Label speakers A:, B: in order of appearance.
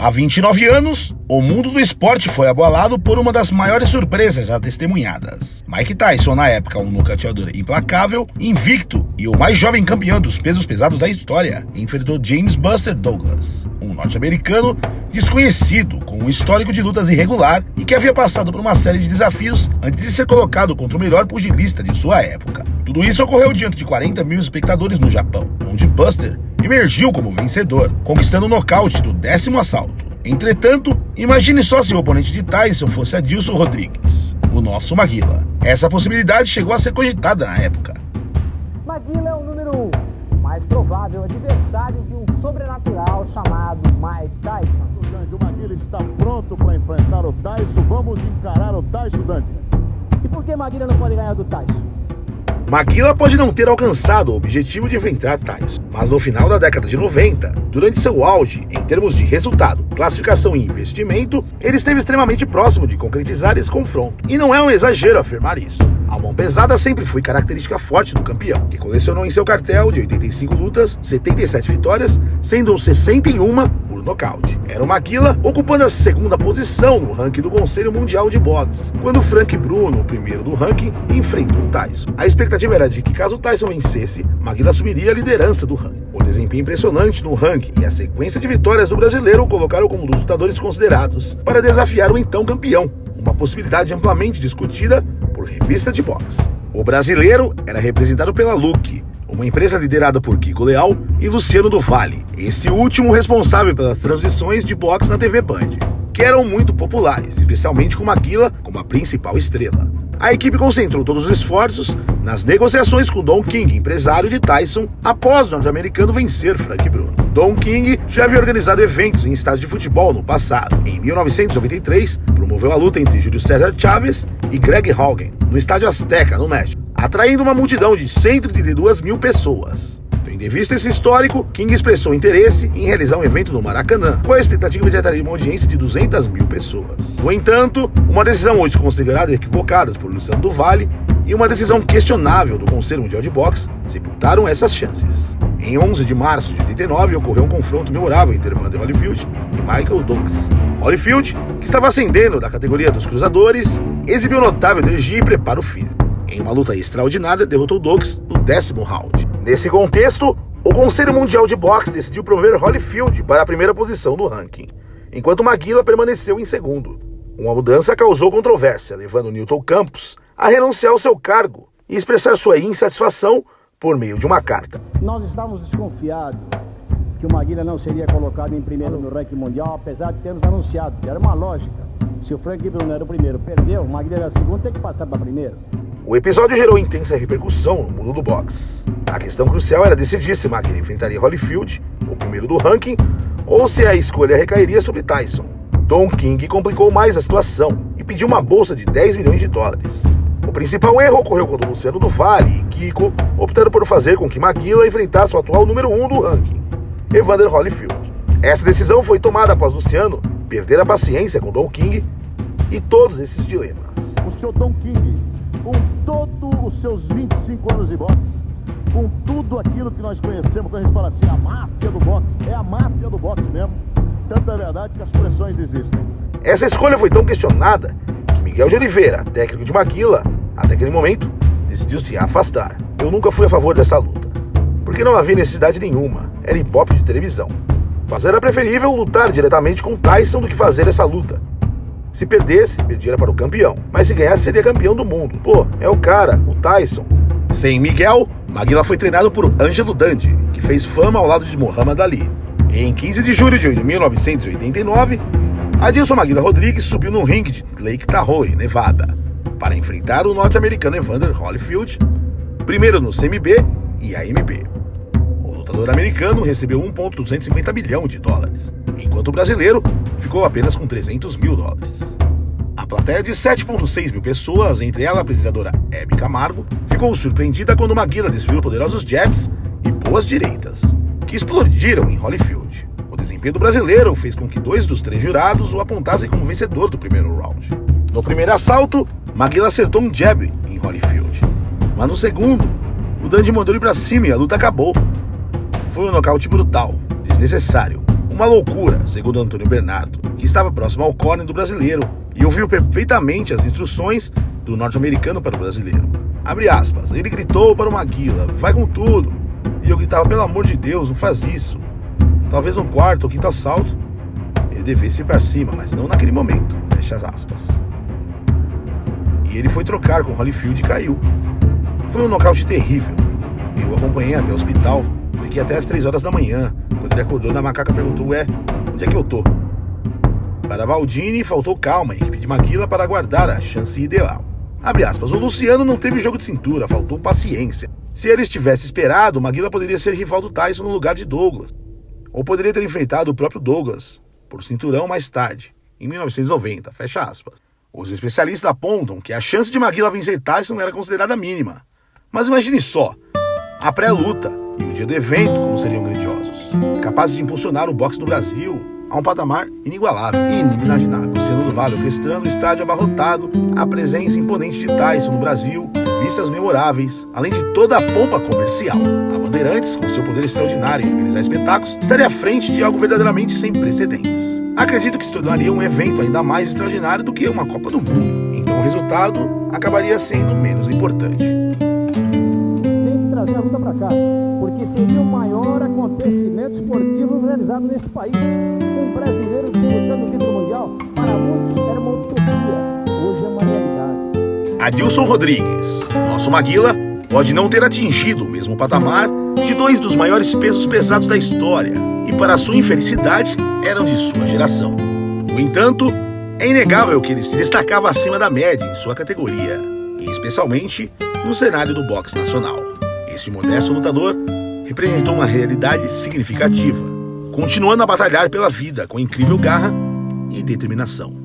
A: Há 29 anos, o mundo do esporte foi abalado por uma das maiores surpresas já testemunhadas. Mike Tyson, na época um nocauteador implacável, invicto e o mais jovem campeão dos pesos pesados da história, enfrentou James Buster Douglas, um norte-americano desconhecido com um histórico de lutas irregular e que havia passado por uma série de desafios antes de ser colocado contra o melhor pugilista de sua época. Tudo isso ocorreu diante de 40 mil espectadores no Japão, onde Buster emergiu como vencedor, conquistando o nocaute do 10º assalto. Entretanto, imagine só se o oponente de Tyson fosse Adilson Rodrigues, o nosso Maguila. Essa possibilidade chegou a ser cogitada na época.
B: Maguila é o número 1, mais provável adversário de um sobrenatural chamado Mike Tyson.
C: O Maguila está pronto para enfrentar o Tyson. Vamos encarar o Tyson, Dante.
B: E por que Maguila não pode ganhar do Tyson?
A: Maguila pode não ter alcançado o objetivo de enfrentar Tyson, mas no final da década de 90, durante seu auge em termos de resultado, classificação e investimento, ele esteve extremamente próximo de concretizar esse confronto. E não é um exagero afirmar isso. A mão pesada sempre foi característica forte do campeão, que colecionou em seu cartel de 85 lutas, 77 vitórias, sendo 61 por nocaute. Era o Maguila ocupando a segunda posição no ranking do Conselho Mundial de Boxe, quando Frank Bruno, o primeiro do ranking, enfrentou Tyson. A expectativa era de que, caso Tyson vencesse, Maguila assumiria a liderança do ranking. O desempenho impressionante no ranking e a sequência de vitórias do brasileiro o colocaram como um dos lutadores considerados para desafiar o então campeão, uma possibilidade amplamente discutida por revista de boxe. O brasileiro era representado pela Luke, uma empresa liderada por Kiko Leal e Luciano do Vale, este último responsável pelas transmissões de boxe na TV Band, que eram muito populares, especialmente com Maguila como a principal estrela. A equipe concentrou todos os esforços nas negociações com Don King, empresário de Tyson, após o norte-americano vencer Frank Bruno. Don King já havia organizado eventos em estádios de futebol no passado. Em 1993, promoveu a luta entre Júlio César Chávez e Greg Haugen, no Estádio Azteca, no México, atraindo uma multidão de 132 mil pessoas. Tendo em vista esse histórico, King expressou interesse em realizar um evento no Maracanã, com a expectativa de atrair uma audiência de 200 mil pessoas. No entanto, uma decisão hoje considerada equivocada por Luciano do Vale e uma decisão questionável do Conselho Mundial de Boxe sepultaram essas chances. Em 11 de março de 89, ocorreu um confronto memorável entre Evander Holyfield e Michael Douglas. Holyfield, que estava ascendendo da categoria dos cruzadores, exibiu notável energia e preparo físico. Em uma luta extraordinária, derrotou Douglas no 10º round. Nesse contexto, o Conselho Mundial de Boxe decidiu promover Holyfield para a primeira posição do ranking, enquanto Maguila permaneceu em segundo. Uma mudança causou controvérsia, levando Newton Campos a renunciar ao seu cargo e expressar sua insatisfação por meio de uma carta.
B: Nós estávamos desconfiados que o Maguila não seria colocado em primeiro no ranking mundial, apesar de termos anunciado que era uma lógica. Se o Frank Bruno era o primeiro, perdeu, o Maguila era o segundo, tem que passar para primeiro.
A: O episódio gerou intensa repercussão no mundo do boxe. A questão crucial era decidir se Maguila enfrentaria Holyfield, o primeiro do ranking, ou se a escolha recairia sobre Tyson. Don King complicou mais a situação e pediu uma bolsa de 10 milhões de dólares. O principal erro ocorreu quando Luciano do Vale e Kiko optaram por fazer com que Maguila enfrentasse o atual número 1 do ranking, Evander Holyfield. Essa decisão foi tomada após Luciano perder a paciência com Don King e todos esses dilemas.
C: O seu Don King, com todos os seus 25 anos de boxe, com tudo aquilo que nós conhecemos, quando a gente fala assim, a máfia do boxe, é a máfia do boxe mesmo. Tanto é verdade que as pressões existem.
A: Essa escolha foi tão questionada que Miguel de Oliveira, técnico de Maguila, até aquele momento, decidiu se afastar. Eu nunca fui a favor dessa luta, porque não havia necessidade nenhuma, era hip-hop de televisão. Mas era preferível lutar diretamente com Tyson do que fazer essa luta. Se perdesse, perdia para o campeão, mas se ganhasse seria campeão do mundo. Pô, é o cara, o Tyson. Sem Miguel, Maguila foi treinado por Ângelo Dandi, que fez fama ao lado de Muhammad Ali. Em 15 de julho de 1989, Adilson Maguila Rodrigues subiu no ringue de Lake Tahoe, Nevada, para enfrentar o norte-americano Evander Holyfield, primeiro no CMB e AMB. O lutador americano recebeu 1,250 milhão de dólares, enquanto o brasileiro ficou apenas com 300 mil dólares. A plateia de 7,6 mil pessoas, entre ela a apresentadora Hebe Camargo, ficou surpreendida quando Maguila desfilou poderosos jabs e boas direitas, que explodiram em Holyfield. O desempenho do brasileiro fez com que 2 dos 3 jurados o apontassem como vencedor do primeiro round. No primeiro assalto, Maguila acertou um jab em Holyfield, mas no segundo, o Dandi mandou ele pra cima e a luta acabou. Foi um nocaute brutal, desnecessário, Uma loucura, segundo Antônio Bernardo, que estava próximo ao corner do brasileiro e ouviu perfeitamente as instruções do norte-americano para o brasileiro. Abre aspas, ele gritou para o Maguila, vai com tudo. E eu gritava, pelo amor de Deus, não faz isso. Talvez no quarto ou quinto assalto, ele devesse ir para cima, mas não naquele momento, fecha as aspas. E ele foi trocar com Holyfield e caiu. Foi um nocaute terrível. Eu o acompanhei até o hospital, fiquei até as 3 horas da manhã. Quando ele acordou, na macaca perguntou, onde é que eu tô? Para Baldini, faltou calma, a equipe de Maguila para aguardar a chance ideal. Abre aspas, o Luciano não teve jogo de cintura, faltou paciência. Se ele tivesse esperado, Maguila poderia ser rival do Tyson no lugar de Douglas. Ou poderia ter enfrentado o próprio Douglas, por cinturão mais tarde, em 1990, fecha aspas. Os especialistas apontam que a chance de Maguila vencer Tyson era considerada mínima. Mas imagine só, a pré-luta e o dia do evento como seriam grandiosos, capazes de impulsionar o boxe no Brasil a um patamar inigualável e inimaginável. Luciano do Vale orquestrando o estádio abarrotado, a presença imponente de Tyson no Brasil, vistas memoráveis, além de toda a pompa comercial. A Bandeirantes, com seu poder extraordinário em organizar espetáculos, estaria à frente de algo verdadeiramente sem precedentes. Acredito que se tornaria um evento ainda mais extraordinário do que uma Copa do Mundo. Então o resultado acabaria sendo menos importante.
B: Tem que trazer a luta para cá, porque seria o maior acontecimento esportivo realizado nesse país. Um brasileiro disputando o título mundial, para muitos era uma utopia, hoje é uma realidade.
A: Adilson Rodrigues, nosso Maguila, pode não ter atingido o mesmo patamar de 2 dos maiores pesos pesados da história, e para sua infelicidade, eram de sua geração. No entanto, é inegável que ele se destacava acima da média em sua categoria, e especialmente no cenário do boxe nacional. Este modesto lutador representou uma realidade significativa, continuando a batalhar pela vida com incrível garra e determinação.